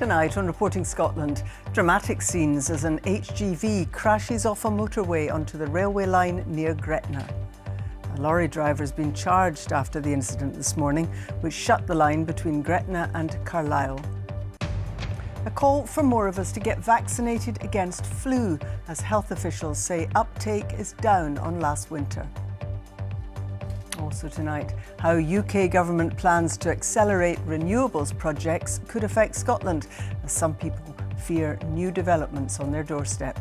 Tonight on Reporting Scotland, dramatic scenes as an HGV crashes off a motorway onto the railway line near Gretna. A lorry driver has been charged after the incident this morning, which shut the line between Gretna and Carlisle. A call for more of us to get vaccinated against flu, as health officials say uptake is down on last winter. Also tonight, how UK government plans to accelerate renewables projects could affect Scotland, as some people fear new developments on their doorstep.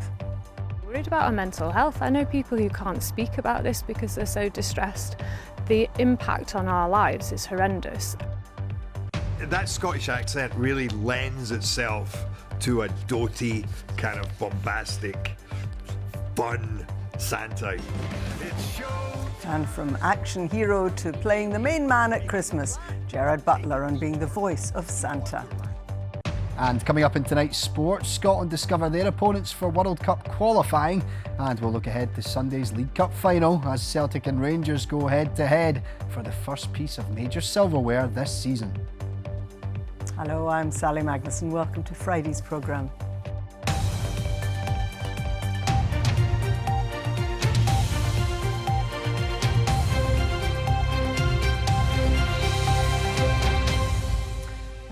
Worried about our mental health. I know people who can't speak about this because they're so distressed. The impact on our lives is horrendous. That Scottish accent really lends itself to a doty, kind of bombastic, fun Santa. And from action hero to playing the main man at Christmas, Gerard Butler on being the voice of Santa. And coming up in tonight's sport, Scotland discover their opponents for World Cup qualifying, and we'll look ahead to Sunday's League Cup final as Celtic and Rangers go head to head for the first piece of major silverware this season. Hello, I'm Sally Magnuson. Welcome to Friday's programme.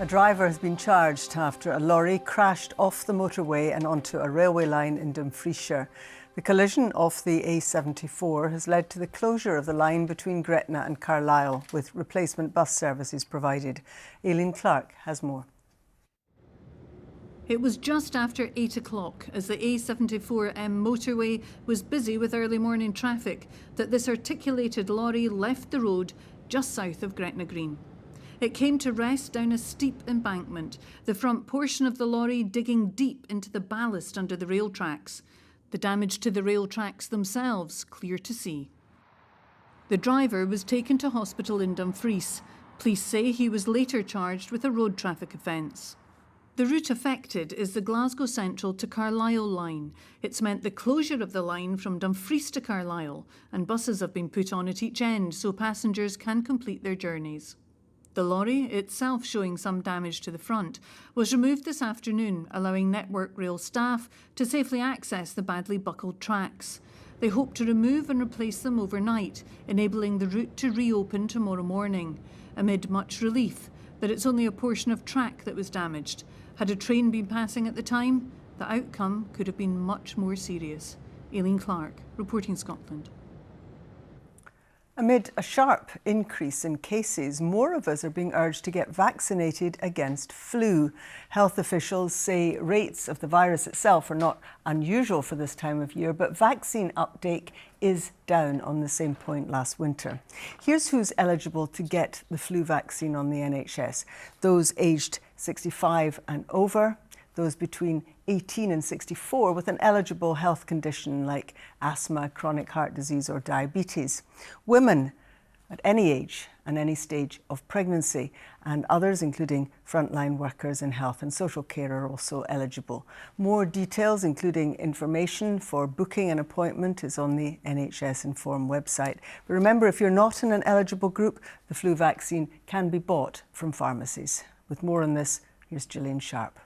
A driver has been charged after a lorry crashed off the motorway and onto a railway line in Dumfriesshire. The collision off the A74 has led to the closure of the line between Gretna and Carlisle, with replacement bus services provided. Aileen Clark has more. It was just after 8 o'clock, as the A74M motorway was busy with early morning traffic, that this articulated lorry left the road just south of Gretna Green. It came to rest down a steep embankment, the front portion of the lorry digging deep into the ballast under the rail tracks. The damage to the rail tracks themselves clear to see. The driver was taken to hospital in Dumfries. Police say he was later charged with a road traffic offence. The route affected is the Glasgow Central to Carlisle line. It's meant the closure of the line from Dumfries to Carlisle, and buses have been put on at each end so passengers can complete their journeys. The lorry, itself showing some damage to the front, was removed this afternoon, allowing Network Rail staff to safely access the badly buckled tracks. They hope to remove and replace them overnight, enabling the route to reopen tomorrow morning, amid much relief that it's only a portion of track that was damaged. Had a train been passing at the time, the outcome could have been much more serious. Aileen Clark, Reporting Scotland. Amid a sharp increase in cases, more of us are being urged to get vaccinated against flu. Health officials say rates of the virus itself are not unusual for this time of year, but vaccine uptake is down on the same point last winter. Here's who's eligible to get the flu vaccine on the NHS. Those aged 65 and over, those between 18 and 64 with an eligible health condition like asthma, chronic heart disease or diabetes. Women at any age and any stage of pregnancy, and others including frontline workers in health and social care are also eligible. More details, including information for booking an appointment, is on the NHS Inform website. But remember, if you're not in an eligible group, the flu vaccine can be bought from pharmacies. With more on this, here's Gillian Sharp.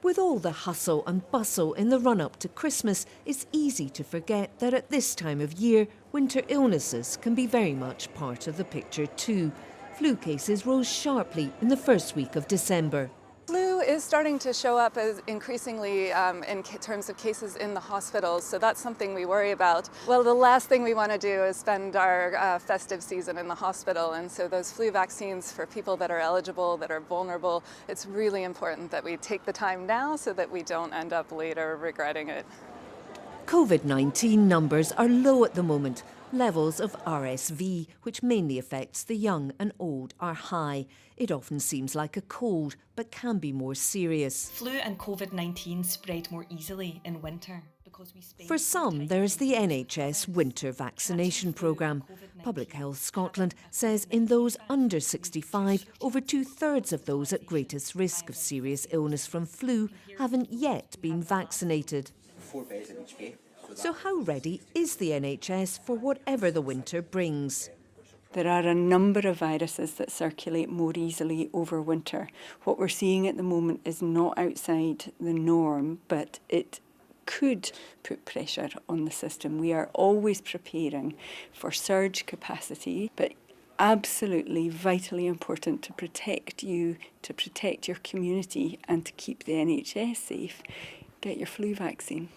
With all the hustle and bustle in the run-up to Christmas, it's easy to forget that at this time of year, winter illnesses can be very much part of the picture too. Flu cases rose sharply in the first week of December. Flu is starting to show up as increasingly in terms of cases in the hospitals, so that's something we worry about. Well, the last thing we want to do is spend our festive season in the hospital, and so those flu vaccines for people that are eligible, that are vulnerable, it's really important that we take the time now so that we don't end up later regretting it. COVID-19 numbers are low at the moment. Levels of RSV, which mainly affects the young and old, are high. It often seems like a cold, but can be more serious. Flu and COVID-19 spread more easily in winter. For some, there is the NHS winter vaccination programme. Public Health Scotland says in those under 65, over 2/3 of those at greatest risk of serious illness from flu haven't yet been vaccinated. 4 beds in each bay. So how ready is the NHS for whatever the winter brings? There are a number of viruses that circulate more easily over winter. What we're seeing at the moment is not outside the norm, but it could put pressure on the system. We are always preparing for surge capacity, but absolutely vitally important to protect you, to protect your community and to keep the NHS safe. Get your flu vaccine.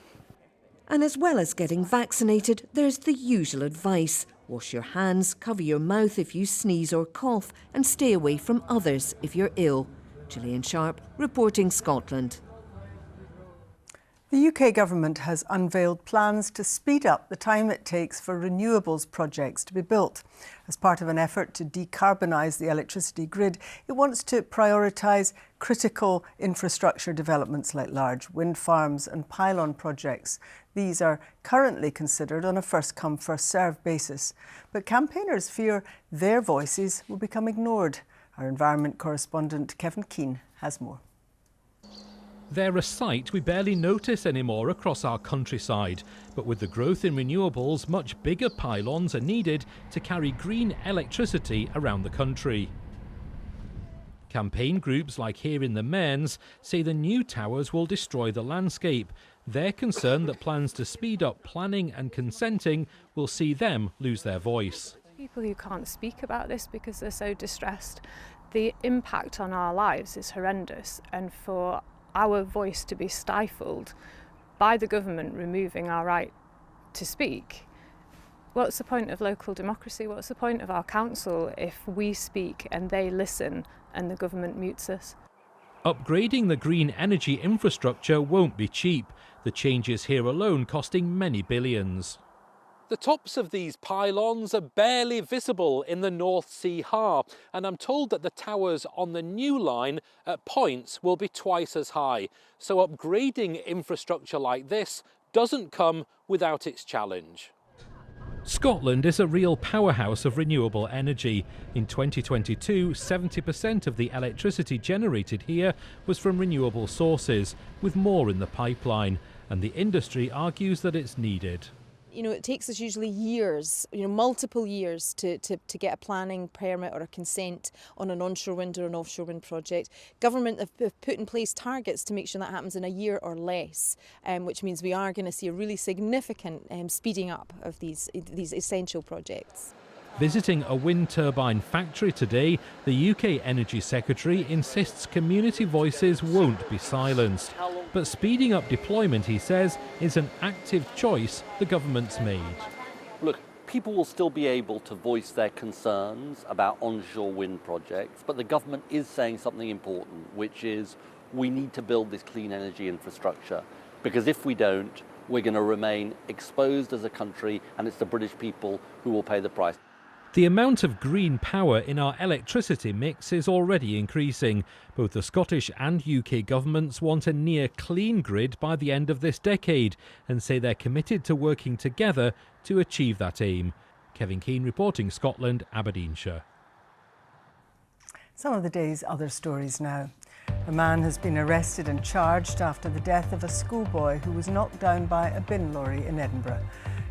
And as well as getting vaccinated, there's the usual advice. Wash your hands, cover your mouth if you sneeze or cough, and stay away from others if you're ill. Gillian Sharp, reporting Scotland. The UK government has unveiled plans to speed up the time it takes for renewables projects to be built. As part of an effort to decarbonise the electricity grid, it wants to prioritise critical infrastructure developments like large wind farms and pylon projects. These are currently considered on a first-come, first-served basis. But campaigners fear their voices will become ignored. Our environment correspondent Kevin Keane has more. They're a sight we barely notice anymore across our countryside. But with the growth in renewables, much bigger pylons are needed to carry green electricity around the country. Campaign groups like Here in the Mearns say the new towers will destroy the landscape. They're concerned that plans to speed up planning and consenting will see them lose their voice. People who can't speak about this because they're so distressed, the impact on our lives is horrendous, and for our voice to be stifled by the government removing our right to speak. What's the point of local democracy? What's the point of our council if we speak and they listen and the government mutes us? Upgrading the green energy infrastructure won't be cheap. The changes here alone costing many billions. The tops of these pylons are barely visible in the North Sea Har, and I'm told that the towers on the new line at points will be twice as high. So upgrading infrastructure like this doesn't come without its challenge. Scotland is a real powerhouse of renewable energy. In 2022, 70% of the electricity generated here was from renewable sources, with more in the pipeline, and the industry argues that it's needed. You know, it takes us usually years, multiple years to get a planning permit or a consent on an onshore wind or an offshore wind project. Government have put in place targets to make sure that happens in a year or less, which means we are going to see a really significant speeding up of these essential projects. Visiting a wind turbine factory today, the UK Energy Secretary insists community voices won't be silenced. But speeding up deployment, he says, is an active choice the government's made. Look, people will still be able to voice their concerns about onshore wind projects, but the government is saying something important, which is we need to build this clean energy infrastructure, because if we don't, we're going to remain exposed as a country, and it's the British people who will pay the price. The amount of green power in our electricity mix is already increasing. Both the Scottish and UK governments want a near clean grid by the end of this decade and say they're committed to working together to achieve that aim. Kevin Keane reporting Scotland, Aberdeenshire. Some of the day's other stories now. A man has been arrested and charged after the death of a schoolboy who was knocked down by a bin lorry in Edinburgh.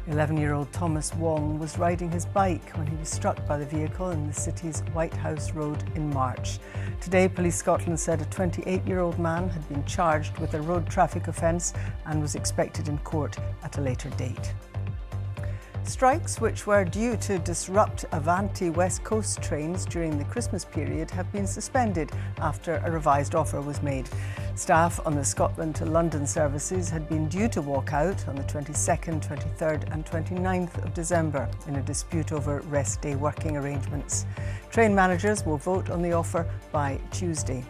11-year-old Thomas Wong was riding his bike when he was struck by the vehicle in the city's White House Road in March. Today, Police Scotland said a 28-year-old man had been charged with a road traffic offence and was expected in court at a later date. Strikes which were due to disrupt Avanti West Coast trains during the Christmas period have been suspended after a revised offer was made. Staff on the Scotland to London services had been due to walk out on the 22nd, 23rd and 29th of December in a dispute over rest day working arrangements. Train managers will vote on the offer by Tuesday.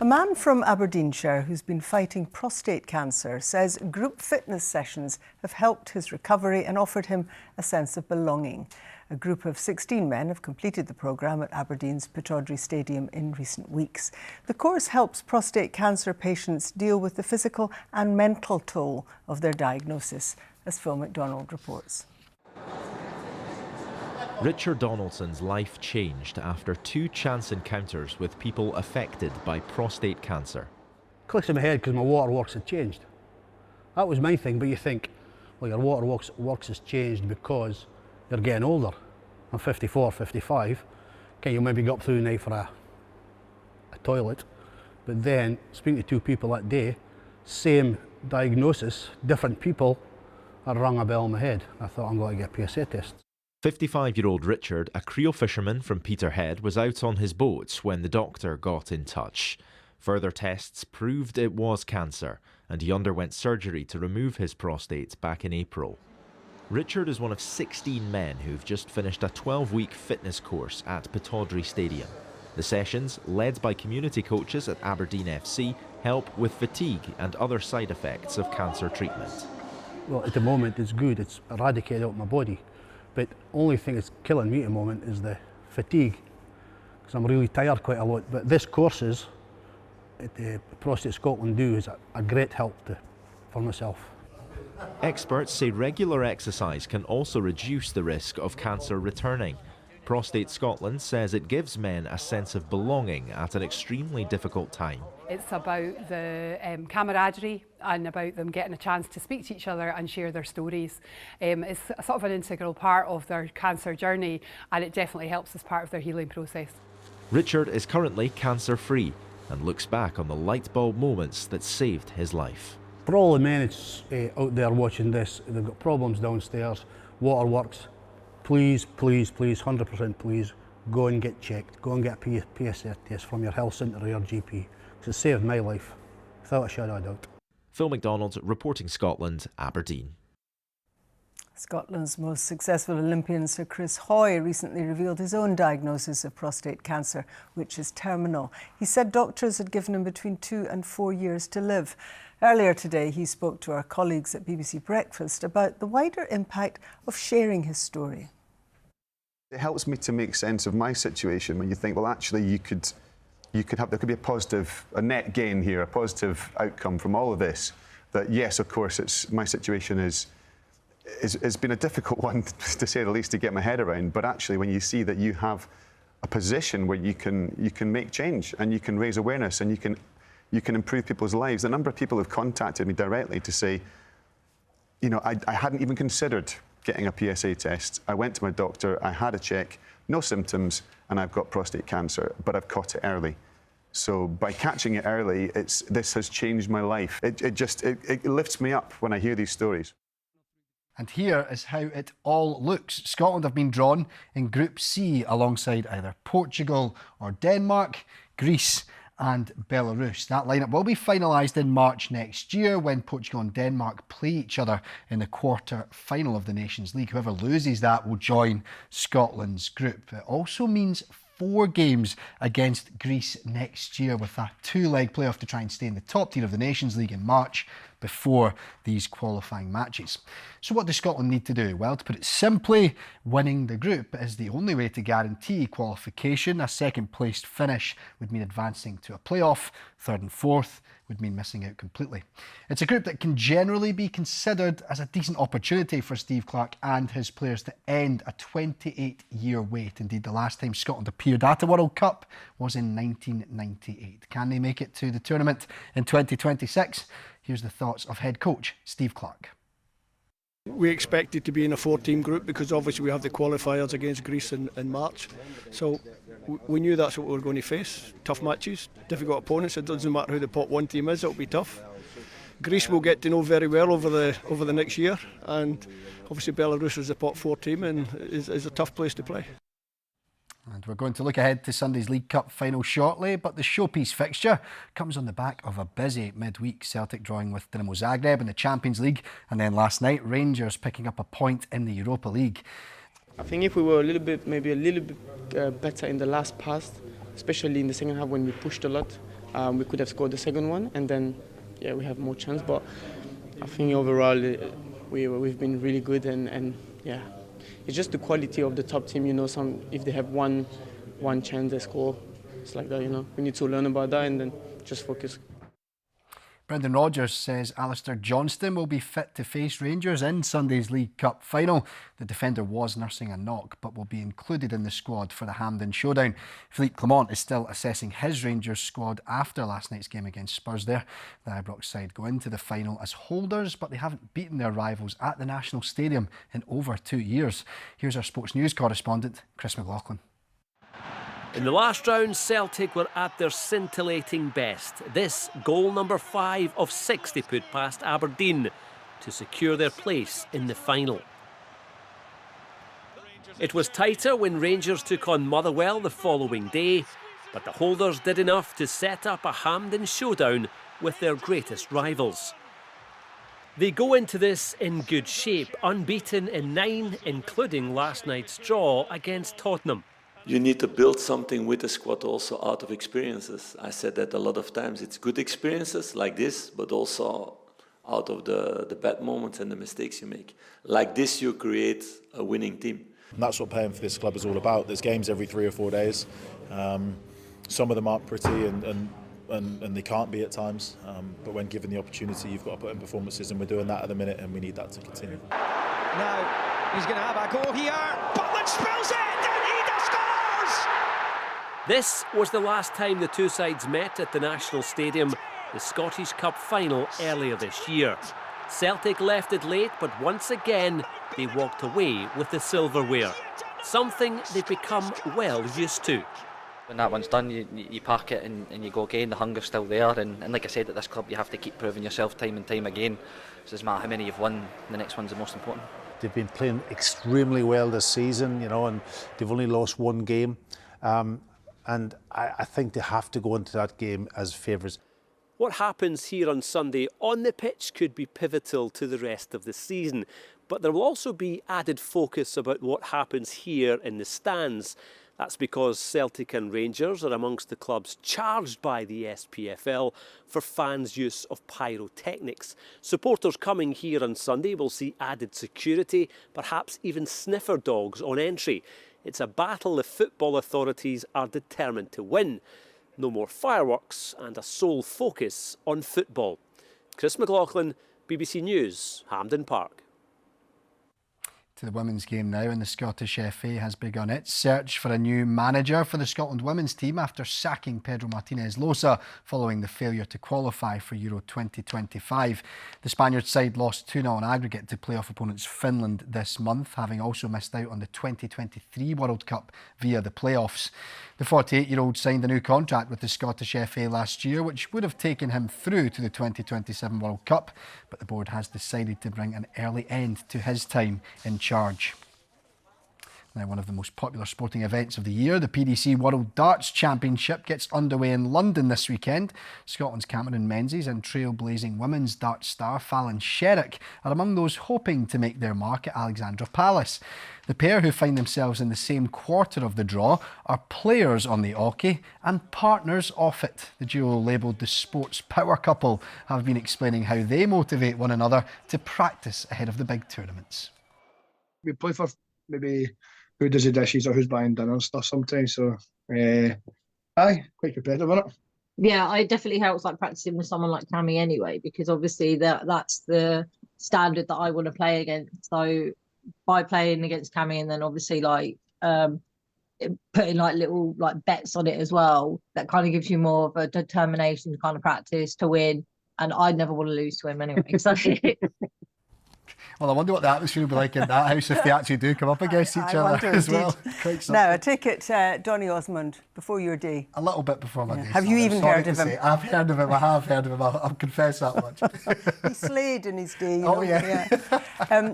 A man from Aberdeenshire who's been fighting prostate cancer says group fitness sessions have helped his recovery and offered him a sense of belonging. A group of 16 men have completed the programme at Aberdeen's Pittodrie Stadium in recent weeks. The course helps prostate cancer patients deal with the physical and mental toll of their diagnosis, as Phil MacDonald reports. Richard Donaldson's life changed after 2 chance encounters with people affected by prostate cancer. Clicks in my head because my waterworks had changed. That was my thing, but you think, Well, your waterworks has changed because you're getting older. I'm 54, 55. Okay, you maybe go up through the night for a toilet, but then speaking to 2 people that day, same diagnosis, different people, I rang a bell in my head. I thought, I'm going to get a PSA test. 55-year-old Richard, a creel fisherman from Peterhead, was out on his boat when the doctor got in touch. Further tests proved it was cancer, and he underwent surgery to remove his prostate back in April. Richard is one of 16 men who've just finished a 12-week fitness course at Pittodrie Stadium. The sessions, led by community coaches at Aberdeen FC, help with fatigue and other side effects of cancer treatment. Well, at the moment it's good, it's eradicated out of my body, but only thing that's killing me at the moment is the fatigue, because I'm really tired quite a lot. But this courses at the Prostate Scotland do is a great help for myself. Experts say regular exercise can also reduce the risk of cancer returning. Prostate Scotland says it gives men a sense of belonging at an extremely difficult time. It's about the camaraderie and about them getting a chance to speak to each other and share their stories. It's sort of an integral part of their cancer journey, and it definitely helps as part of their healing process. Richard is currently cancer-free and looks back on the light bulb moments that saved his life. For all the men out there watching this, they've got problems downstairs, waterworks, please, please, please, 100% please, go and get checked. Go and get a PSA test from your health centre or your GP. It saved my life, without a shadow of a doubt. Phil MacDonald, reporting Scotland, Aberdeen. Scotland's most successful Olympian, Sir Chris Hoy, recently revealed his own diagnosis of prostate cancer, which is terminal. He said doctors had given him between 2 and 4 years to live. Earlier today, he spoke to our colleagues at BBC Breakfast about the wider impact of sharing his story. It helps me to make sense of my situation when you think, well, actually, there could be a net gain here, a positive outcome from all of this. That yes, of course, my situation has been a difficult one, to say the least, to get my head around. But actually, when you see that you have a position where you can make change and you can raise awareness and you can improve people's lives. A number of people have contacted me directly to say, you know, I hadn't even considered getting a PSA test. I went to my doctor, I had a check, no symptoms, and I've got prostate cancer, but I've caught it early. So by catching it early, this has changed my life. It lifts me up when I hear these stories. And here is how it all looks. Scotland have been drawn in Group C alongside either Portugal or Denmark, Greece and Belarus. That lineup will be finalised in March next year when Portugal and Denmark play each other in the quarter-final of the Nations League. Whoever loses that will join Scotland's group. It also means 4 games against Greece next year, with a 2-leg playoff to try and stay in the top tier of the Nations League in March before these qualifying matches. So what does Scotland need to do? Well, to put it simply, winning the group is the only way to guarantee qualification. A second-placed finish would mean advancing to a playoff. 3rd and 4th would mean missing out completely. It's a group that can generally be considered as a decent opportunity for Steve Clarke and his players to end a 28-year wait. Indeed, the last time Scotland appeared at a World Cup was in 1998. Can they make it to the tournament in 2026? Here's the thoughts of head coach Steve Clarke. We expected to be in a 4-team group because obviously we have the qualifiers against Greece in March. So we knew that's what we were going to face. Tough matches, difficult opponents. It doesn't matter who the pot 1 team is, it'll be tough. Greece we'll get to know very well over the next year, and obviously Belarus is the pot 4 team and is a tough place to play. And we're going to look ahead to Sunday's League Cup final shortly, but the showpiece fixture comes on the back of a busy midweek. Celtic drawing with Dinamo Zagreb in the Champions League, and then last night Rangers picking up a point in the Europa League. I think if we were maybe a little bit better in the last pass, especially in the second half when we pushed a lot, we could have scored the second one, and then we have more chance. But I think overall we've been really good, and it's just the quality of the top team. You know, if they have one chance they score, it's like that. You know, we need to learn about that and then just focus. Brendan Rodgers says Alistair Johnston will be fit to face Rangers in Sunday's League Cup final. The defender was nursing a knock but will be included in the squad for the Hampden showdown. Philippe Clement is still assessing his Rangers squad after last night's game against Spurs there. The Ibrox side go into the final as holders, but they haven't beaten their rivals at the National Stadium in over 2 years. Here's our sports news correspondent, Chris McLaughlin. In the last round, Celtic were at their scintillating best. This, goal number 5 of 6 they put past Aberdeen to secure their place in the final. It was tighter when Rangers took on Motherwell the following day, but the holders did enough to set up a Hampden showdown with their greatest rivals. They go into this in good shape, unbeaten in 9, including last night's draw against Tottenham. You need to build something with the squad also out of experiences. I said that a lot of times. It's good experiences like this, but also out of the bad moments and the mistakes you make. Like this, you create a winning team. And that's what playing for this club is all about. There's games every 3 or 4 days. Some of them aren't pretty and they can't be at times. But when given the opportunity, you've got to put in performances, and we're doing that at the minute, and we need that to continue. Now, he's going to have a goal here. Butland spills it, and he scores! This was the last time the two sides met at the National Stadium, the Scottish Cup final earlier this year. Celtic left it late, but once again they walked away with the silverware, something they've become well used to. When that one's done, you park it and you go again. The hunger's still there, and like I said, at this club you have to keep proving yourself time and time again. So it doesn't matter how many you've won, the next one's the most important. They've been playing extremely well this season, and they've only lost 1 game. And I think they have to go into that game as favourites. What happens here on Sunday on the pitch could be pivotal to the rest of the season, but there will also be added focus about what happens here in the stands. That's because Celtic and Rangers are amongst the clubs charged by the SPFL for fans' use of pyrotechnics. Supporters coming here on Sunday will see added security, perhaps even sniffer dogs on entry. It's a battle the football authorities are determined to win. No more fireworks and a sole focus on football. Chris McLaughlin, BBC News, Hampden Park. To the women's game now, and the Scottish FA has begun its search for a new manager for the Scotland women's team after sacking Pedro Martinez Losa following the failure to qualify for Euro 2025. The Spaniard side lost 2-0 on aggregate to playoff opponents Finland this month, having also missed out on the 2023 World Cup via the playoffs. The 48-year-old signed a new contract with the Scottish FA last year, which would have taken him through to the 2027 World Cup, but the board has decided to bring an early end to his time in charge. Now, one of the most popular sporting events of the year, the PDC World Darts Championship, gets underway in London this weekend. Scotland's Cameron Menzies and trailblazing women's darts star Fallon Sherrick are among those hoping to make their mark at Alexandra Palace. The pair, who find themselves in the same quarter of the draw, are players on the hockey and partners off it. The duo, labelled the sports power couple, have been explaining how they motivate one another to practice ahead of the big tournaments. We play for maybe who does the dishes or who's buying dinner and stuff sometimes. So, quite competitive, isn't it? Yeah, it definitely helps like practicing with someone like Cammy anyway, because obviously that's the standard that I want to play against. So by playing against Cammy and then obviously like putting like little like bets on it as well, that kind of gives you more of a determination to kind of practice to win. And I'd never want to lose to him anyway. So. Well, I wonder what the atmosphere will be like in that house if they actually do come up against each other as well. Now, I take it, Donny Osmond, before your day. A little bit before my day. Have you even heard of him? I've heard of him. I have heard of him. I'll confess that much. He slayed in his day. Oh, yeah.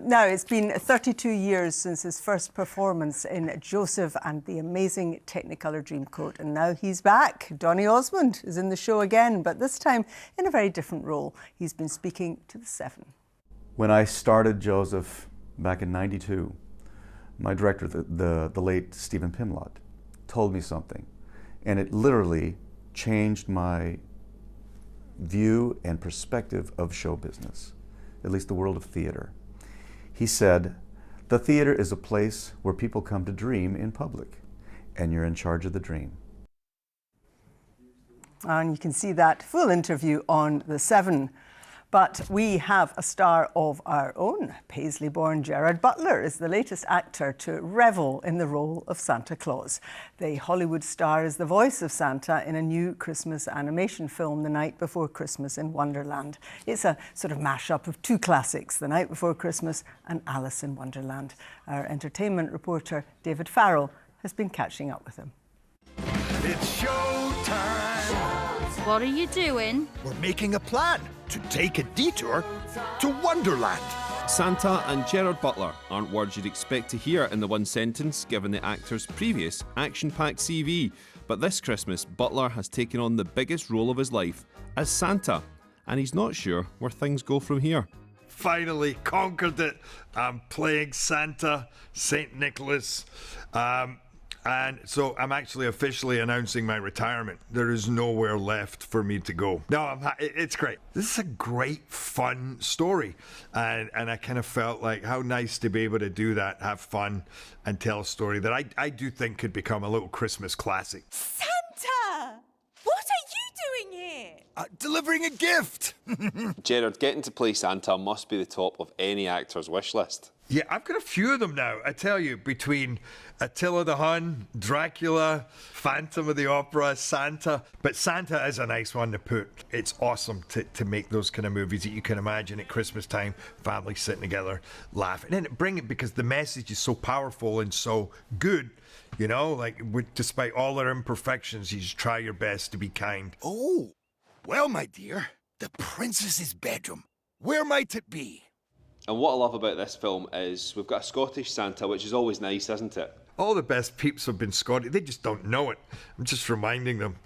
Now, it's been 32 years since his first performance in Joseph and the Amazing Technicolor Dreamcoat. And now he's back. Donny Osmond is in the show again, but this time in a very different role. He's been speaking to the Seven. When I started Joseph back in '92, my director, the late Stephen Pimlott, told me something, and it literally changed my view and perspective of show business, at least the world of theater. He said, "The theater is a place where people come to dream in public, and you're in charge of the dream." And you can see that full interview on The 7. But we have a star of our own. Paisley-born Gerard Butler is the latest actor to revel in the role of Santa Claus. The Hollywood star is the voice of Santa in a new Christmas animation film, The Night Before Christmas in Wonderland. It's a sort of mashup of two classics, The Night Before Christmas and Alice in Wonderland. Our entertainment reporter, David Farrell, has been catching up with him. It's showtime! What are you doing? We're making a plan to take a detour to Wonderland. Santa and Gerard Butler aren't words you'd expect to hear in the one sentence, given the actor's previous action-packed CV. But this Christmas, Butler has taken on the biggest role of his life as Santa, and he's not sure where things go from here. Finally conquered it. I'm playing Santa, St. Nicholas. And so I'm actually officially announcing my retirement. There is nowhere left for me to go. No, it's great. This is a great, fun story. And I kind of felt like how nice to be able to do that, have fun, and tell a story that I do think could become a little Christmas classic. Santa! What are you doing here? Delivering a gift! Gerard, getting to play Santa must be the top of any actor's wish list. Yeah, I've got a few of them now. I tell you, between Attila the Hun, Dracula, Phantom of the Opera, Santa. But Santa is a nice one to put. It's awesome to make those kind of movies that you can imagine at Christmas time, families sitting together, laughing. And bring it because the message is so powerful and so good. You know, like despite all their imperfections, you just try your best to be kind. Oh, well, my dear, the princess's bedroom. Where might it be? And what I love about this film is we've got a Scottish Santa, which is always nice, isn't it? All the best peeps have been Scottish. They just don't know it. I'm just reminding them.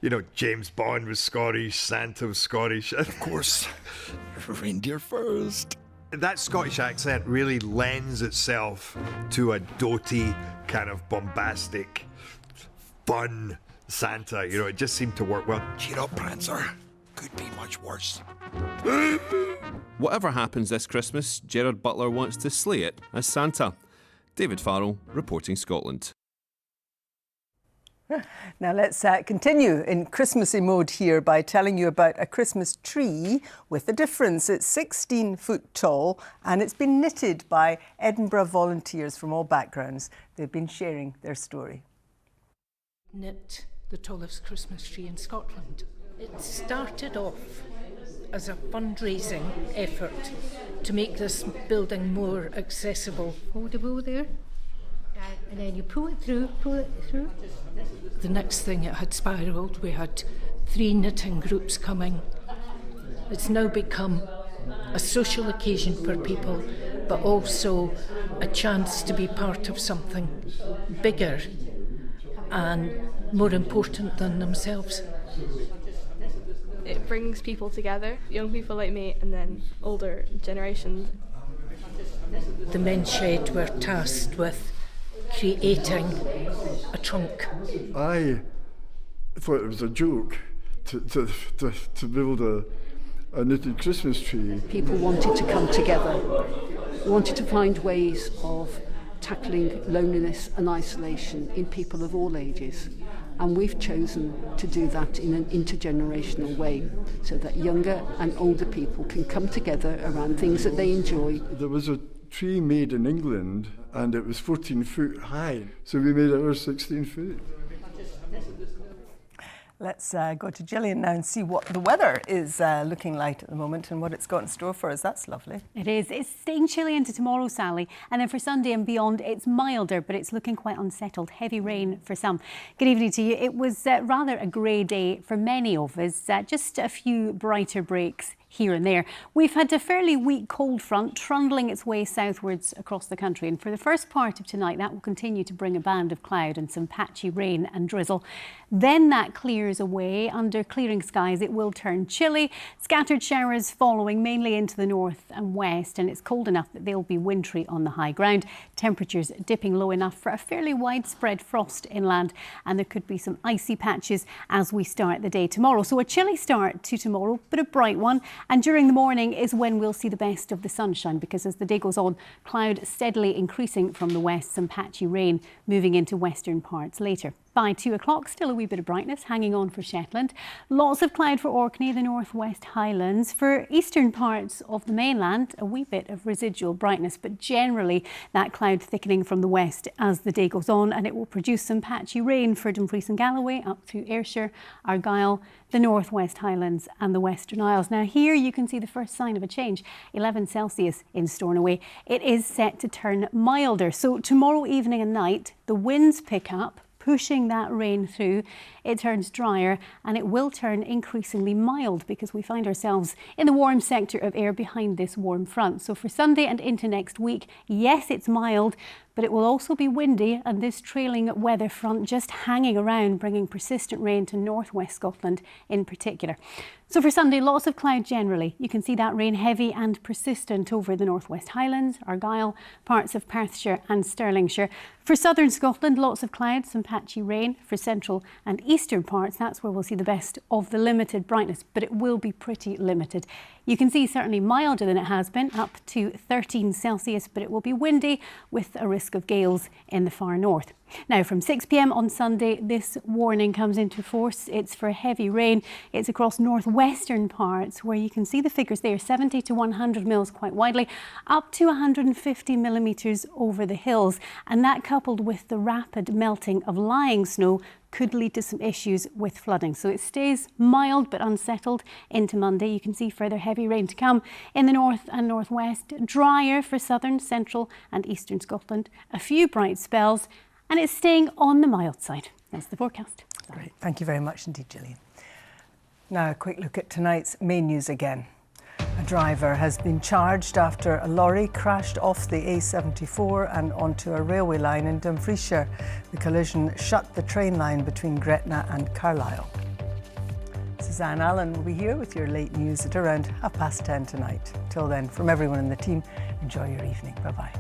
You know, James Bond was Scottish, Santa was Scottish. Of course, reindeer first. That Scottish accent really lends itself to a doty, kind of bombastic, fun Santa. You know, it just seemed to work well. Cheer up, Prancer. Could be much worse. Whatever happens this Christmas, Gerard Butler wants to slay it as Santa. David Farrell, reporting Scotland. Now let's continue in Christmassy mode here by telling you about a Christmas tree with a difference. It's 16 foot tall and it's been knitted by Edinburgh volunteers from all backgrounds. They've been sharing their story. Knit the tallest Christmas tree in Scotland. It started off as a fundraising effort to make this building more accessible. Hold the bow there, and then you pull it through. The next thing, it had spiralled. We had 3 knitting groups coming. It's now become a social occasion for people, but also a chance to be part of something bigger and more important than themselves. It brings people together, young people like me and then older generations. The men's shed were tasked with creating a trunk. I thought it was a joke to build a knitted Christmas tree. People wanted to come together, wanted to find ways of tackling loneliness and isolation in people of all ages. And we've chosen to do that in an intergenerational way so that younger and older people can come together around things that they enjoy. There was a tree made in England and it was 14 foot high, so we made ours 16 feet. Let's go to Gillian now and see what the weather is looking like at the moment and what it's got in store for us. That's lovely. It is. It's staying chilly into tomorrow, Sally. And then for Sunday and beyond, it's milder, but it's looking quite unsettled. Heavy rain for some. Good evening to you. It was rather a grey day for many of us. Just a few brighter breaks here and there. We've had a fairly weak cold front trundling its way southwards across the country, and for the first part of tonight that will continue to bring a band of cloud and some patchy rain and drizzle. Then that clears away. Under clearing skies it will turn chilly, scattered showers following mainly into the north and west, and it's cold enough that they'll be wintry on the high ground. Temperatures dipping low enough for a fairly widespread frost inland, and there could be some icy patches as we start the day tomorrow. So a chilly start to tomorrow, but a bright one. And during the morning is when we'll see the best of the sunshine, because as the day goes on, cloud steadily increasing from the west, some patchy rain moving into western parts later. By 2 o'clock, still a wee bit of brightness hanging on for Shetland. Lots of cloud for Orkney, the northwest Highlands. For eastern parts of the mainland, a wee bit of residual brightness, but generally that cloud thickening from the west as the day goes on, and it will produce some patchy rain for Dumfries and Galloway up through Ayrshire, Argyll, the northwest Highlands and the Western Isles. Now here you can see the first sign of a change. 11 Celsius in Stornoway. It is set to turn milder. So tomorrow evening and night, the winds pick up, pushing that rain through. It turns drier and it will turn increasingly mild because we find ourselves in the warm sector of air behind this warm front. So for Sunday and into next week, yes, it's mild, but it will also be windy, and this trailing weather front just hanging around, bringing persistent rain to northwest Scotland in particular. So for Sunday, lots of cloud generally. You can see that rain heavy and persistent over the northwest Highlands, Argyll, parts of Perthshire and Stirlingshire. For southern Scotland, lots of clouds, some patchy rain. For central and eastern parts, that's where we'll see the best of the limited brightness, but it will be pretty limited. You can see certainly milder than it has been, up to 13 Celsius, but it will be windy with a risk of gales in the far north. Now from 6 p.m. on Sunday, this warning comes into force. It's for heavy rain. It's across northwestern parts where you can see the figures there, 70 to 100 mils quite widely, up to 150 millimetres over the hills. And that coupled with the rapid melting of lying snow could lead to some issues with flooding. So it stays mild but unsettled into Monday. You can see further heavy rain to come in the north and northwest, drier for southern, central and eastern Scotland. A few bright spells, and it's staying on the mild side. That's the forecast. Great. Thank you very much indeed, Gillian. Now a quick look at tonight's main news again. A driver has been charged after a lorry crashed off the A74 and onto a railway line in Dumfriesshire. The collision shut the train line between Gretna and Carlisle. Suzanne Allen will be here with your late news at around 10:30 tonight. Till then, from everyone in the team, enjoy your evening. Bye-bye.